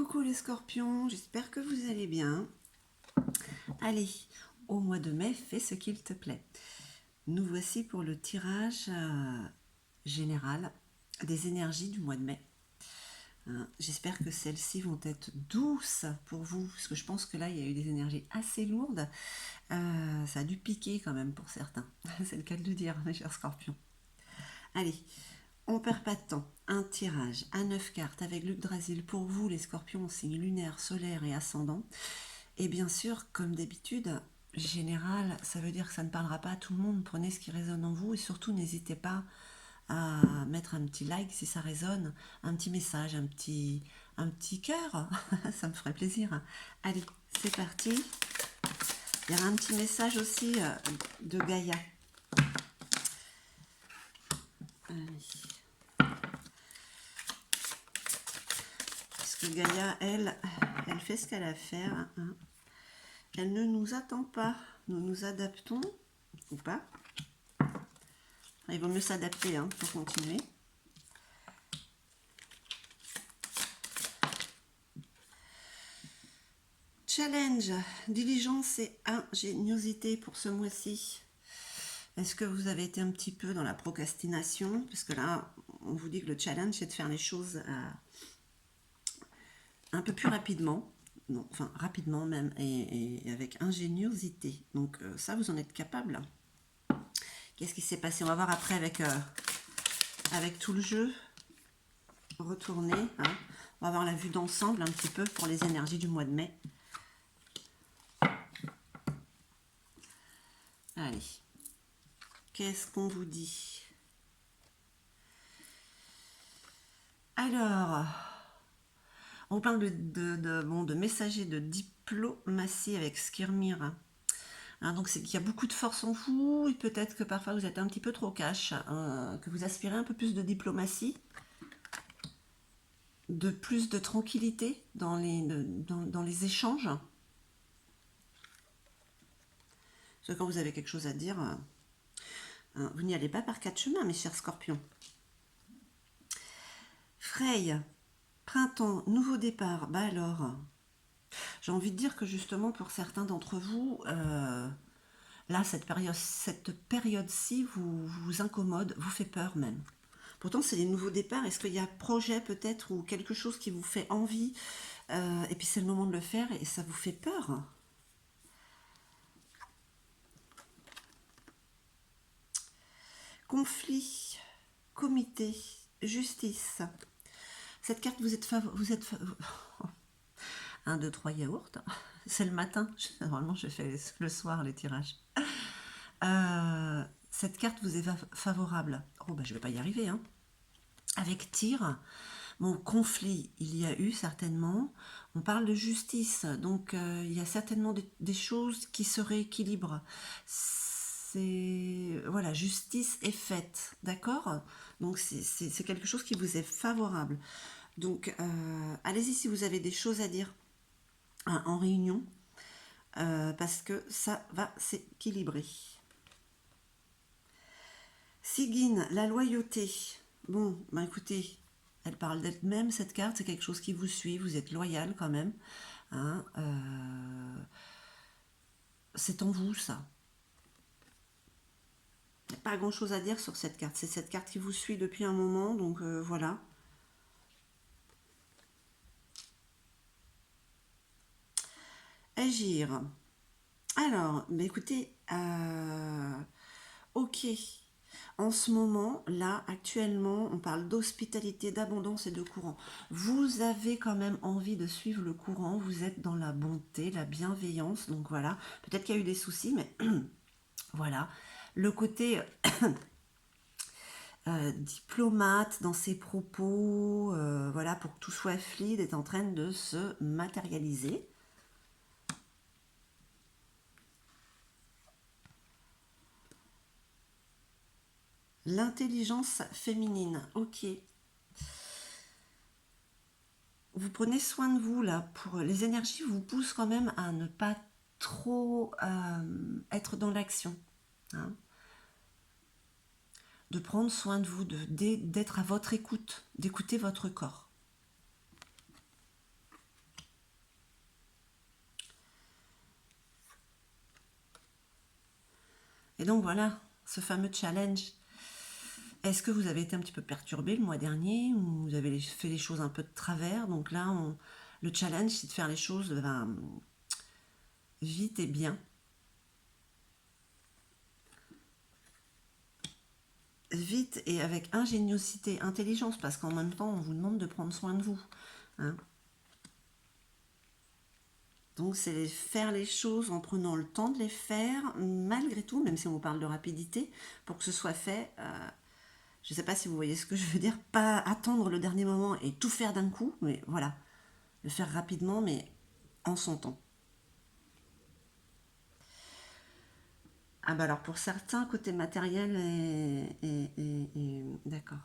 Coucou les scorpions, j'espère que vous allez bien. Allez, au mois de mai, fais ce qu'il te plaît. Nous voici pour le tirage général des énergies du mois de mai. J'espère que celles-ci vont être douces pour vous, parce que je pense que là, il y a eu des énergies assez lourdes. Ça a dû piquer quand même pour certains. C'est le cas de le dire, mes chers scorpions. Allez, on perd pas de temps. Un tirage à 9 cartes avec l'Yggdrasil pour vous, les scorpions, signe lunaire, solaire et ascendant. Et bien sûr, comme d'habitude, général, ça veut dire que ça ne parlera pas à tout le monde. Prenez ce qui résonne en vous et surtout n'hésitez pas à mettre un petit like si ça résonne, un petit message, un petit cœur. Ça me ferait plaisir. Allez, c'est parti. Il y aura un petit message aussi de Gaïa. Allez. Parce que Gaïa, elle fait ce qu'elle a à faire. Hein. Elle ne nous attend pas. Nous nous adaptons ou pas. Il vaut mieux s'adapter pour continuer. Challenge, diligence et ingéniosité pour ce mois-ci. Est-ce que vous avez été un petit peu dans la procrastination? Parce que là, on vous dit que le challenge, c'est de faire les choses un peu plus rapidement. Non, enfin, rapidement même, et avec ingéniosité. Donc ça, vous en êtes capable. Qu'est-ce qui s'est passé? On va voir après avec tout le jeu. Retourner. On va avoir la vue d'ensemble un petit peu pour les énergies du mois de mai. Allez. Qu'est-ce qu'on vous dit? Alors, on parle de messager de diplomatie avec Skirmir. Donc c'est qu'il y a beaucoup de force en vous, et peut-être que parfois vous êtes un petit peu trop cash, que vous aspirez un peu plus de diplomatie, de plus de tranquillité dans les échanges. Parce que quand vous avez quelque chose à dire, vous n'y allez pas par quatre chemins, mes chers scorpions. Freya, printemps, nouveau départ. Bah alors, j'ai envie de dire que justement pour certains d'entre vous, là, cette période-ci vous incommode, vous fait peur même. Pourtant, c'est les nouveaux départs. Est-ce qu'il y a un projet peut-être ou quelque chose qui vous fait envie et puis c'est le moment de le faire et ça vous fait peur? Conflit, comité, justice. Cette carte, vous êtes 1, 2, 3 yaourts. C'est le matin. Normalement, je fais le soir les tirages. Cette carte vous est favorable. Oh, bah, je vais pas y arriver. Avec tir, bon, conflit, il y a eu certainement. On parle de justice. Donc, il y a certainement des choses qui se rééquilibrent. Voilà, justice est faite. D'accord? Donc, c'est quelque chose qui vous est favorable. Donc, allez-y si vous avez des choses à dire en réunion, parce que ça va s'équilibrer. Sigyn, la loyauté. Bon, bah écoutez, elle parle d'elle-même, cette carte, c'est quelque chose qui vous suit, vous êtes loyal quand même. C'est en vous, ça. Il n'y a pas grand-chose à dire sur cette carte. C'est cette carte qui vous suit depuis un moment, donc voilà. Agir. Alors, bah écoutez, ok. En ce moment, là, actuellement, on parle d'hospitalité, d'abondance et de courant. Vous avez quand même envie de suivre le courant, vous êtes dans la bonté, la bienveillance, donc voilà. Peut-être qu'il y a eu des soucis, mais voilà. Le côté diplomate dans ses propos, voilà, pour que tout soit fluide, est en train de se matérialiser. L'intelligence féminine, ok. Vous prenez soin de vous là, pour les énergies vous poussent quand même à ne pas trop être dans l'action. De prendre soin de vous, d'être à votre écoute, d'écouter votre corps. Et donc voilà, ce fameux challenge. Est-ce que vous avez été un petit peu perturbé le mois dernier ou vous avez fait les choses un peu de travers? Donc là, le challenge, c'est de faire les choses vite et bien. Vite et avec ingéniosité, intelligence, parce qu'en même temps, on vous demande de prendre soin de vous. Hein. Donc, c'est faire les choses en prenant le temps de les faire, malgré tout, même si on vous parle de rapidité, pour que ce soit fait. Je ne sais pas si vous voyez ce que je veux dire, pas attendre le dernier moment et tout faire d'un coup, mais voilà, le faire rapidement, mais en son temps. Ah bah alors pour certains, côté matériel d'accord.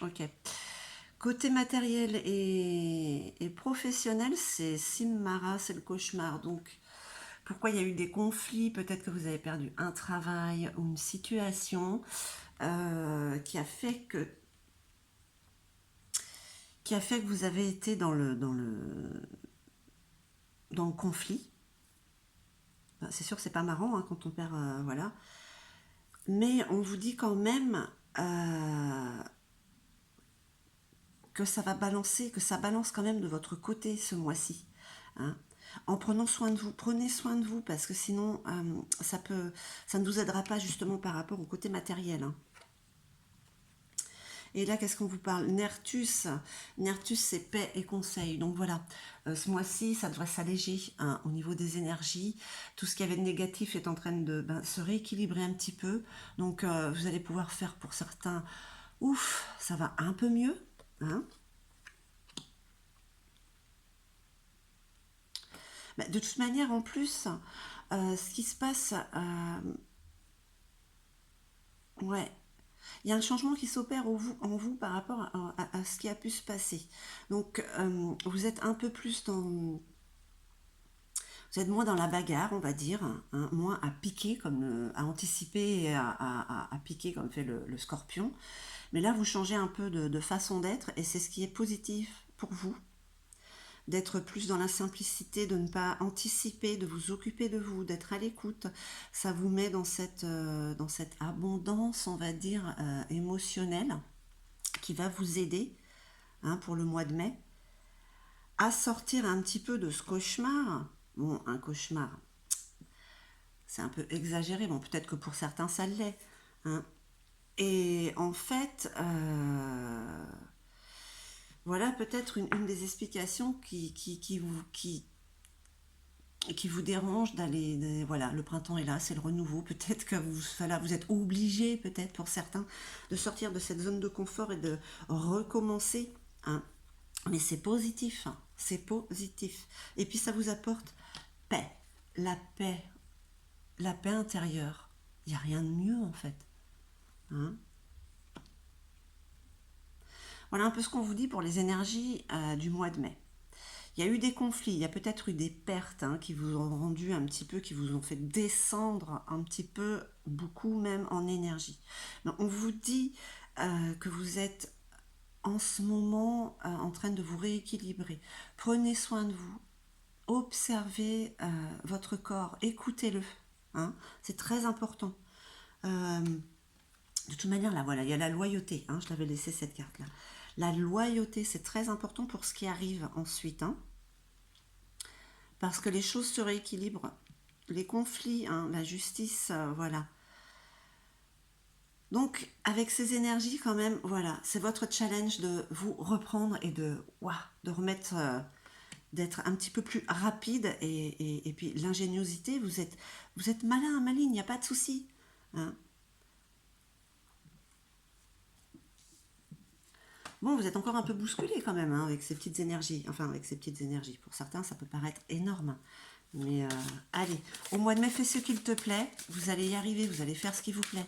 Ok. Côté matériel et professionnel, c'est Simmara, c'est le cauchemar. Donc, pourquoi il y a eu des conflits? Peut-être que vous avez perdu un travail ou une situation qui a fait que vous avez été dans le conflit. C'est sûr que c'est pas marrant hein, quand on perd, voilà. Mais on vous dit quand même que ça va balancer, que ça balance quand même de votre côté ce mois-ci. Hein. En prenant soin de vous, prenez soin de vous parce que sinon ça ne vous aidera pas justement par rapport au côté matériel. Hein. Et là, qu'est-ce qu'on vous parle? Nertus. Nertus, c'est paix et conseil. Donc voilà, ce mois-ci, ça devrait s'alléger hein, au niveau des énergies. Tout ce qu'il y avait de négatif est en train de se rééquilibrer un petit peu. Donc vous allez pouvoir faire pour certains, ouf, ça va un peu mieux. Hein. De toute manière, en plus, ce qui se passe, ouais, il y a un changement qui s'opère en vous par rapport à ce qui a pu se passer. Donc, vous êtes un peu plus dans, vous êtes moins dans la bagarre, on va dire, hein, moins à piquer, à anticiper et à piquer comme fait le scorpion. Mais là, vous changez un peu de façon d'être et c'est ce qui est positif pour vous. D'être plus dans la simplicité, de ne pas anticiper, de vous occuper de vous, d'être à l'écoute. Ça vous met dans cette abondance, on va dire, émotionnelle qui va vous aider hein, pour le mois de mai à sortir un petit peu de ce cauchemar. Bon, un cauchemar, c'est un peu exagéré. Bon, peut-être que pour certains, ça l'est. Hein. Et en fait, voilà peut-être une des explications qui vous dérange d'aller, voilà, le printemps est là, c'est le renouveau, peut-être que vous êtes obligé, peut-être pour certains, de sortir de cette zone de confort et de recommencer, hein. Mais c'est positif, hein, c'est positif. Et puis ça vous apporte paix, la paix, la paix intérieure. Il n'y a rien de mieux en fait. Hein. Voilà un peu ce qu'on vous dit pour les énergies du mois de mai. Il y a eu des conflits, il y a peut-être eu des pertes hein, qui vous ont rendu un petit peu, qui vous ont fait descendre un petit peu, beaucoup même en énergie. Mais on vous dit que vous êtes en ce moment en train de vous rééquilibrer. Prenez soin de vous, observez votre corps, écoutez-le. Hein, c'est très important. De toute manière, là, voilà, il y a la loyauté. Hein, je l'avais laissé cette carte-là. La loyauté, c'est très important pour ce qui arrive ensuite. Hein, parce que les choses se rééquilibrent. Les conflits, hein, la justice, voilà. Donc, avec ces énergies, quand même, voilà, c'est votre challenge de vous reprendre et de remettre, d'être un petit peu plus rapide. Et puis, l'ingéniosité, vous êtes malin, maligne, il n'y a pas de souci. Hein. Bon, vous êtes encore un peu bousculé quand même hein, avec ces petites énergies. Enfin, avec ces petites énergies. Pour certains, ça peut paraître énorme. Mais allez, au mois de mai, fais ce qu'il te plaît. Vous allez y arriver, vous allez faire ce qui vous plaît.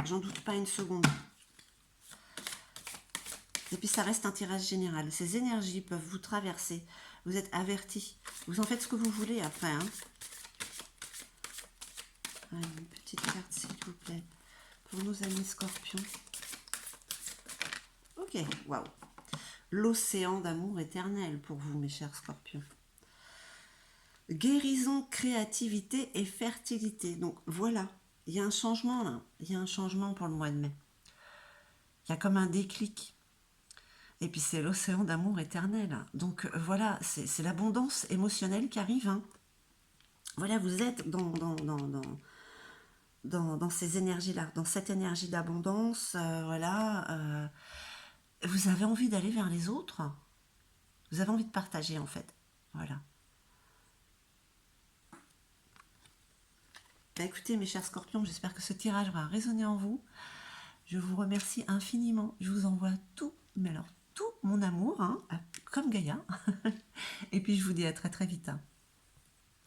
J'en doute pas une seconde. Et puis ça reste un tirage général. Ces énergies peuvent vous traverser. Vous êtes avertis. Vous en faites ce que vous voulez après. Hein. Allez, une petite carte s'il vous plaît. Pour nos amis scorpions. Ok, waouh. L'océan d'amour éternel pour vous, mes chers scorpions. Guérison, créativité et fertilité. Donc voilà, il y a un changement là. Il y a un changement pour le mois de mai. Il y a comme un déclic. Et puis c'est l'océan d'amour éternel. Donc voilà, c'est l'abondance émotionnelle qui arrive. Hein. Voilà, vous êtes dans ces énergies-là, dans cette énergie d'abondance. Voilà, vous avez envie d'aller vers les autres. Vous avez envie de partager en fait. Voilà. Bah, écoutez mes chers scorpions, j'espère que ce tirage va résonner en vous. Je vous remercie infiniment. Je vous envoie tout, mais alors tout mon amour, hein, comme Gaïa. Et puis je vous dis à très très vite. Hein.